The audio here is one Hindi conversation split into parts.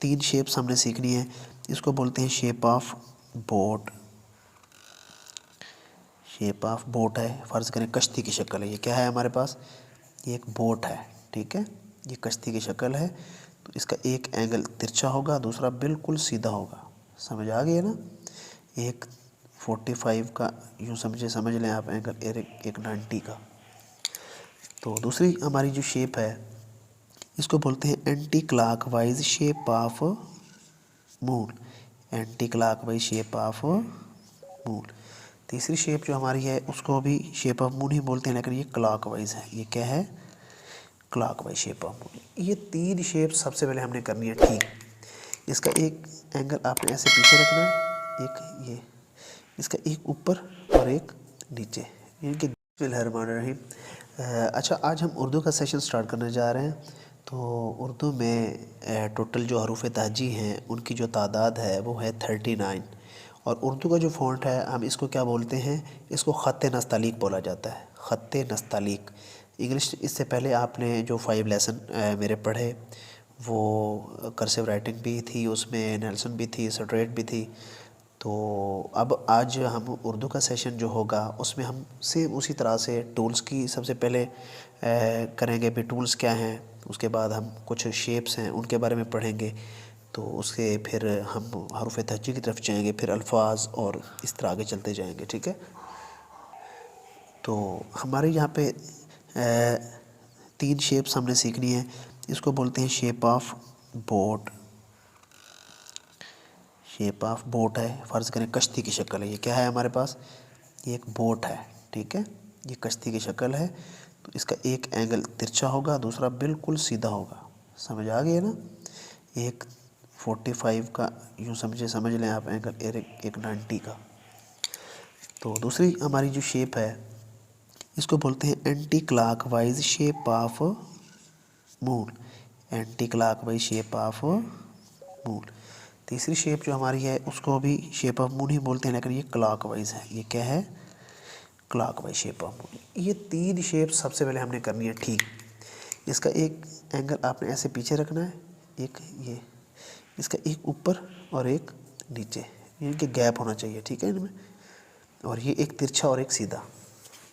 तीन शेप्स हमने सीखनी है। इसको बोलते हैं shape of boat. Shape of boat है, फ़र्ज़ करें कश्ती की शक्ल है। ये क्या है हमारे पास? ये एक बोट है, ठीक है। ये कश्ती की शक्ल है, तो इसका एक एंगल तिरछा होगा, दूसरा बिल्कुल सीधा होगा। समझ आ गया ना? एक 45 का यूँ समझ लें आप एंगल, एक 90 का। तो दूसरी हमारी जो शेप है इसको बोलते हैं anti clockwise shape of moon. Anti clockwise shape of moon. तीसरी शेप जो हमारी है उसको भी शेप ऑफ मून ही बोलते हैं, लेकिन ये क्लॉकवाइज है। ये क्या है? Clockwise shape of moon. ये तीन शेप सबसे पहले हमने करनी है, ठीक। इसका एक एंगल आपने ऐसे पीछे रखना है, एक ये, इसका एक ऊपर और एक नीचे। इनके बिस्मिल्लाहिर्रहमानिर्रहीम। अच्छा, आज हम उर्दू का सेशन स्टार्ट करने जा रहे हैं। तो उर्दू में टोटल जो हरूफ तहजी हैं उनकी जो तादाद है वो है 39। और उर्दू का जो फ़ॉन्ट है हम इसको क्या बोलते हैं? इसको ख़त्ते नस्तालीक बोला जाता है, ख़त्ते नस्तालीक। इंग्लिश इससे पहले आपने जो 5 लेसन मेरे पढ़े वो कर्सिव राइटिंग भी थी, उसमें नेल्सन भी थी, स्ट्रेट भी थी। तो अब आज हम उर्दू का सेशन जो होगा उसमें हम सेम उसी तरह से टूल्स की सबसे पहले करेंगे भी, टूल्स क्या हैं। उसके बाद हम कुछ शेप्स हैं उनके बारे में पढ़ेंगे। तो उसके फिर हम हरूफ तहज्जी की तरफ जाएंगे, फिर अल्फाज, और इस तरह आगे चलते जाएंगे, ठीक है। तो हमारे यहाँ पे तीन शेप्स हमने सीखनी है। इसको बोलते हैं shape of boat. Shape of boat है, फ़र्ज़ करें कश्ती की शक्ल है। ये क्या है हमारे पास? ये एक बोट है, ठीक है। ये कश्ती की शक्ल है, तो इसका एक एंगल तिरछा होगा, दूसरा बिल्कुल सीधा होगा। समझ आ गया ना? एक 45 का यूँ समझ लें आप एंगल, एक 90 का। तो दूसरी हमारी जो शेप है इसको बोलते हैं anti clockwise shape of moon. Anti clockwise shape of moon. तीसरी शेप जो हमारी है उसको भी शेप ऑफ मून ही बोलते हैं, लेकिन ये क्लॉकवाइज है। ये क्या है? Clockwise shape of moon. ये तीन शेप सबसे पहले हमने करनी है, ठीक। इसका एक एंगल आपने ऐसे पीछे रखना है, एक ये, इसका एक ऊपर और एक नीचे। इनके गैप होना चाहिए, ठीक है इनमें। और ये एक तिरछा और एक सीधा।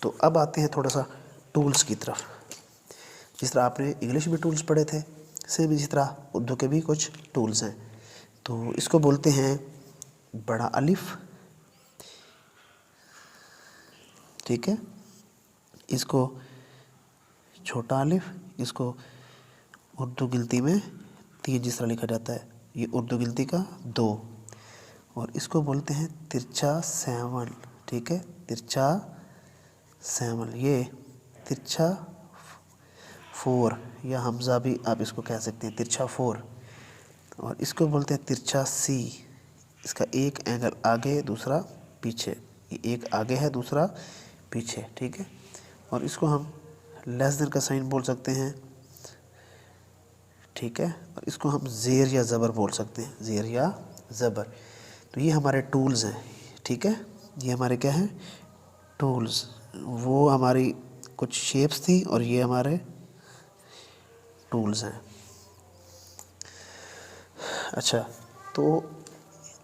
तो अब आते हैं थोड़ा सा टूल्स की तरफ। जिस तरह आपने इंग्लिश में टूल्स पढ़े थे, सेम इसी तरह उर्दू के भी कुछ टूल्स हैं। तो इसको बोलते हैं बड़ा अलिफ, ठीक है। इसको छोटा अलिफ, इसको उर्दू गिनती में 3 जिस तरह लिखा जाता है, ये उर्दू गिनती का 2। और इसको बोलते हैं तिरछा 7, ठीक है। तिरछा 7, ये तिरछा 4, या हमज़ा भी आप इसको कह सकते हैं, तिरछा 4। और इसको बोलते हैं तिरछा सी। इसका एक एंगल आगे, दूसरा पीछे। ये एक आगे है, दूसरा पीछे, ठीक है। और इसको हम लेस देन का साइन बोल सकते हैं, ठीक है। और इसको हम ज़ेर या ज़बर बोल सकते हैं, ज़ेर या ज़बर। तो ये हमारे टूल्स हैं, ठीक है। ये हमारे क्या हैं? टूल्स। वो हमारी कुछ शेप्स थी और ये हमारे टूल्स हैं। अच्छा, तो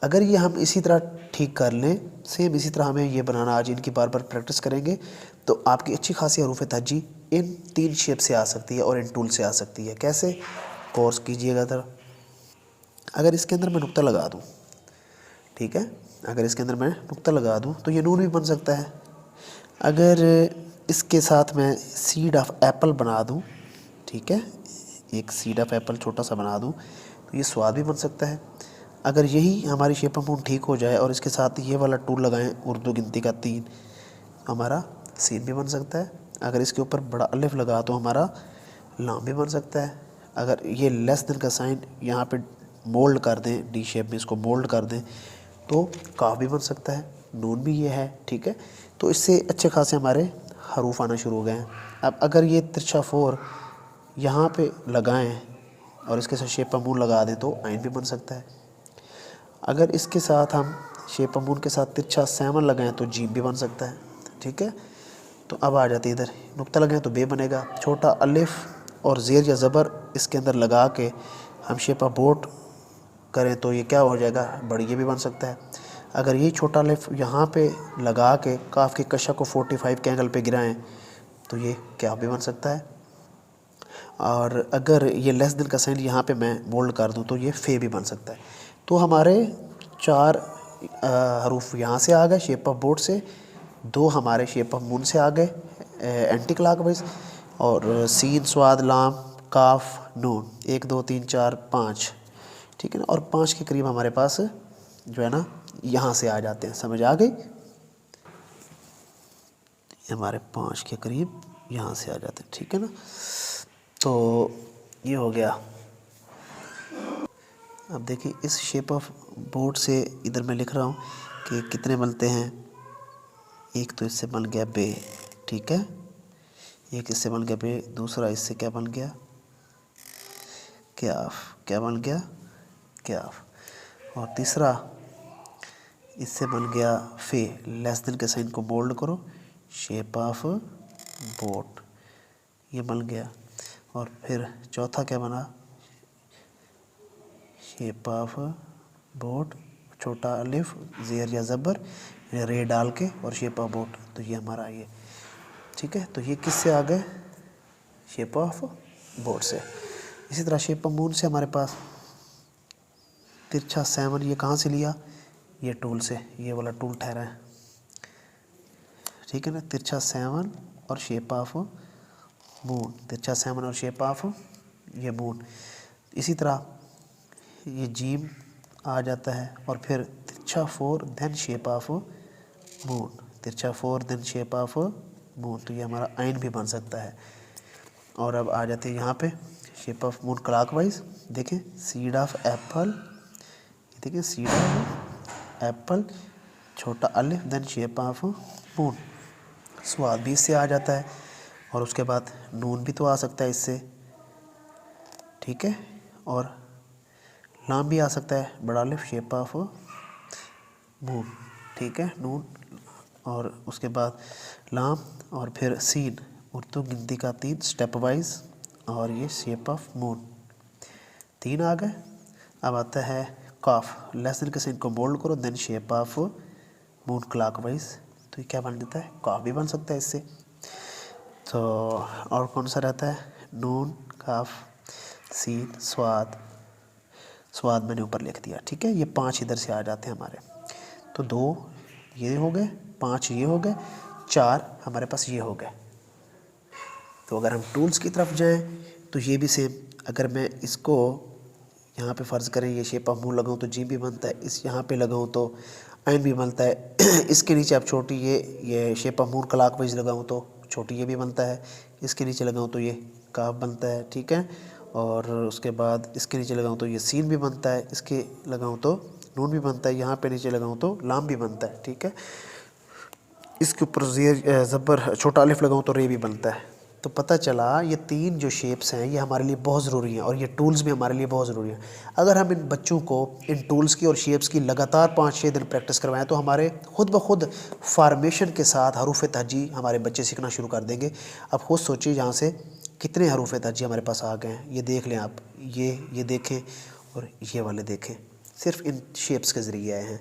अगर ये हम इसी तरह ठीक कर लें, सेम इसी तरह हमें ये बनाना, आज इनकी बार बार प्रैक्टिस करेंगे तो आपकी अच्छी खासी हरूफ तहज्जी इन 3 शेप से आ सकती है और इन टूल से आ सकती है। कैसे? कोर्स कीजिएगा ज़रा। अगर इसके अंदर मैं नुक्ता लगा दूँ, ठीक है, अगर इसके अंदर मैं नुक्ता लगा दूँ तो ये नून भी बन सकता है। अगर इसके साथ मैं सीड ऑफ एप्पल बना दूँ, ठीक है, एक सीड ऑफ एप्पल छोटा सा बना दूँ तो ये स्वाद भी बन सकता है। अगर यही हमारी शेप ऑफ मून ठीक हो जाए और इसके साथ ये वाला टूल लगाएं, उर्दू गिनती का 3, हमारा सीन भी बन सकता है। अगर इसके ऊपर बड़ा अलिफ लगा तो हमारा लाम भी बन सकता है। अगर ये लेस देन का साइन यहाँ पे मोल्ड कर दें, डी शेप में इसको मोल्ड कर दें तो काफ भी बन सकता है, नून भी ये है, ठीक है। तो इससे अच्छे खासे हमारे हरूफ आना शुरू हो गए हैं। अब अगर ये तिरछा 4 यहाँ पे लगाएं और इसके साथ शेप ऑफ मून लगा दें तो आइन भी बन सकता है। अगर इसके साथ हम शेप ऑफ मून के साथ तिरछा 7 लगाएं तो जीम भी बन सकता है, ठीक है। तो अब आ जाते इधर, नुक्ता लगाएं तो बे बनेगा। छोटा अलिफ और ज़ेर या ज़बर इसके अंदर लगा के हम शेप ऑफ बोट करें तो ये क्या हो जाएगा, बड़ी ये भी बन सकता है। अगर ये छोटा अलिफ यहाँ पे लगा के काफ की कशा को 45 के एंगल पे गिराएं तो ये क्या भी बन सकता है। और अगर ये लेस देन का साइन यहाँ पे मैं बोल्ड कर दूँ तो ये फे भी बन सकता है। तो हमारे 4 हरूफ यहाँ से आ गए शेप ऑफ बोट से, 2 हमारे शेप ऑफ मून से आ गए एंटी क्लॉकवाइज, और सीन स्वाद लाम काफ नून 1 2 3 4 5, ठीक है ना। और 5 के करीब हमारे पास जो है ना यहाँ से आ जाते हैं, समझ आ गई। हमारे 5 के करीब यहाँ से आ जाते हैं, ठीक है ना। तो ये हो गया। अब देखिए इस शेप ऑफ बोट से इधर मैं लिख रहा हूँ कि कितने बनते हैं। एक तो इससे बन गया बे, ठीक है, एक इससे बन गया बे, दूसरा इससे क्या बन गया, क्याफ, क्या बन गया, क्याफ, और तीसरा इससे बन गया फे। लेस देन के साइन को बोल्ड करो, शेप ऑफ बोट, ये बन गया। और फिर चौथा क्या बना, शेप ऑफ बोट, छोटा अलिफ ज़ेर या ज़बर रे डाल के और शेप ऑफ बोट, तो ये हमारा ये, ठीक है। तो ये किससे आ गए, शेप ऑफ बोट से। इसी तरह शेप ऑफ मून से हमारे पास तिरछा 7, ये कहाँ से लिया, ये टूल से, ये वाला टूल ठहरा है, ठीक है ना। तिरछा 7 और शेप ऑफ मून, तिरछा 7 और शेप ऑफ ये मून। इसी तरह ये जीम आ जाता है और फिर तिरछा 4 देन शेप ऑफ मून, तिरछा 4 देन शेप ऑफ मून, तो ये हमारा आइन भी बन सकता है। और अब आ जाते हैं यहाँ पे शेप ऑफ मून क्लॉकवाइज। देखें सीड ऑफ एप्पल, देखिए सीड ऑफ एप्पल, छोटा अलिफ देन शेप ऑफ मून, स्वाद भी इससे आ जाता है। और उसके बाद नून भी तो आ सकता है इससे, ठीक है, और लाम भी आ सकता है, बड़ा अलिफ शेप ऑफ मून, ठीक है, नून, और उसके बाद लाम, और फिर सीन, उर्दू गिनती का 3 स्टेप वाइज, और ये शेप ऑफ मून, 3 आ गए। अब आता है काफ, लेस देन के साइन को बोल्ड करो then shape of moon clockwise, तो ये क्या बन जाता है, काफ भी बन सकता है इससे। तो और कौन सा रहता है, नून, काफ, सीन, स्वाद, स्वाद मैंने ऊपर लिख दिया, ठीक है। ये 5 इधर से आ जाते हैं हमारे। तो 2 ये हो गए, 5 ये हो गए, 4 हमारे पास ये हो गए। तो अगर हम टूल्स की तरफ जाएं तो ये भी सेम, अगर मैं इसको यहाँ पे फ़र्ज़ करें ये शेप ऑफ मून लगाऊँ तो जी भी बनता है, इस यहाँ पे लगाऊँ तो आइन भी बनता है। इसके नीचे आप छोटी ये शेप ऑफ मून क्लॉकवाइज लगाऊँ तो छोटी ये भी बनता है, इसके नीचे लगाऊँ तो ये काफ बनता है, ठीक है। और उसके बाद इसके नीचे लगाऊँ तो ये सीन भी बनता है, इसके लगाऊँ तो नून भी बनता है, यहाँ पे नीचे लगाऊँ तो लाम भी बनता है, ठीक है। इसके ऊपर ज़ेर ज़बर छोटा अलिफ लगाऊँ तो रे भी बनता है। तो पता चला ये 3 जो शेप्स हैं ये हमारे लिए बहुत ज़रूरी हैं और ये टूल्स भी हमारे लिए बहुत ज़रूरी हैं। अगर हम इन बच्चों को इन टूल्स की और शेप्स की लगातार 5-6 दिन प्रैक्टिस करवाएं तो हमारे खुद ब खुद फार्मेशन के साथ हरूफ तहजी हमारे बच्चे सीखना शुरू कर देंगे। अब खुद सोचिए यहाँ से कितने हरूफ तहजी हमारे पास आ गए हैं, ये देख लें आप, ये देखें और ये वाले देखें, सिर्फ इन शेप्स के ज़रिए आए हैं।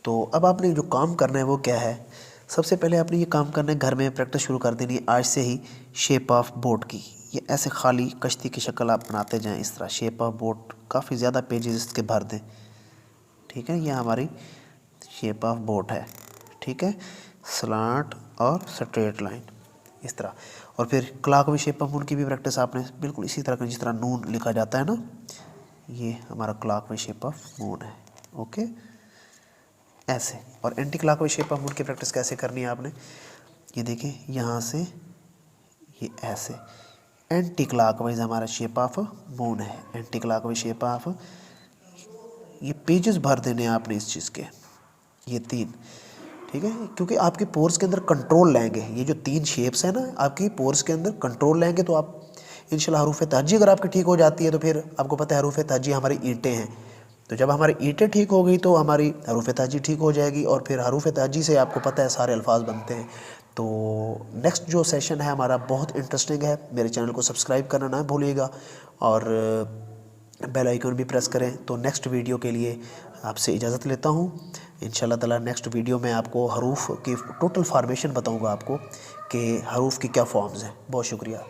तो अब आपने जो काम करना है वो क्या है, सबसे पहले आपने ये काम करना है, घर में प्रैक्टिस शुरू कर देनी है आज से ही शेप ऑफ बोट की। ये ऐसे खाली कश्ती की शक्ल आप बनाते जाएं, इस तरह शेप ऑफ बोट, काफ़ी ज़्यादा पेजेस इसके भर दें, ठीक है। ये हमारी शेप ऑफ बोट है, ठीक है, स्लांट और स्ट्रेट लाइन इस तरह। और फिर क्लॉकवाइज शेप ऑफ मून की भी प्रैक्टिस आपने बिल्कुल इसी तरह जिस तरह नून लिखा जाता है ना, ये हमारा क्लॉकवाइज शेप ऑफ मून है, ओके, ऐसे। और anti clockwise shape of moon की प्रैक्टिस कैसे करनी है आपने, ये देखिए यहाँ से ये ऐसे एंटी क्लॉकवाइज हमारा शेप ऑफ मून है, एंटी क्लॉकवाइज शेप ऑफ, ये पेजेस भर देने हैं आपने इस चीज़ के, ये 3, ठीक है, क्योंकि आपके पोर्स के अंदर कंट्रोल लेंगे, ये जो 3 शेप्स हैं ना आपकी पोर्स के अंदर कंट्रोल लेंगे तो आप इंशाल्लाह हरूफ तहजी अगर आपकी ठीक हो जाती है तो फिर आपको पता है हरूफ तहजी हमारी ईंटें हैं, तो जब हमारी ईंटें ठीक हो गई तो हमारी हरूफ तहजी ठीक हो जाएगी और फिर हरूफ तहजी से आपको पता है सारे अल्फाज बनते हैं। तो नेक्स्ट जो सेशन है हमारा बहुत इंटरेस्टिंग है, मेरे चैनल को सब्सक्राइब करना ना भूलिएगा और बेल आइकन भी प्रेस करें। तो नेक्स्ट वीडियो के लिए आपसे इजाज़त लेता हूँ। इंशाल्लाह ताला नेक्स्ट वीडियो में आपको हरूफ की टोटल फार्मेशन बताऊँगा आपको कि हरूफ की क्या फॉर्म्स हैं। बहुत शुक्रिया।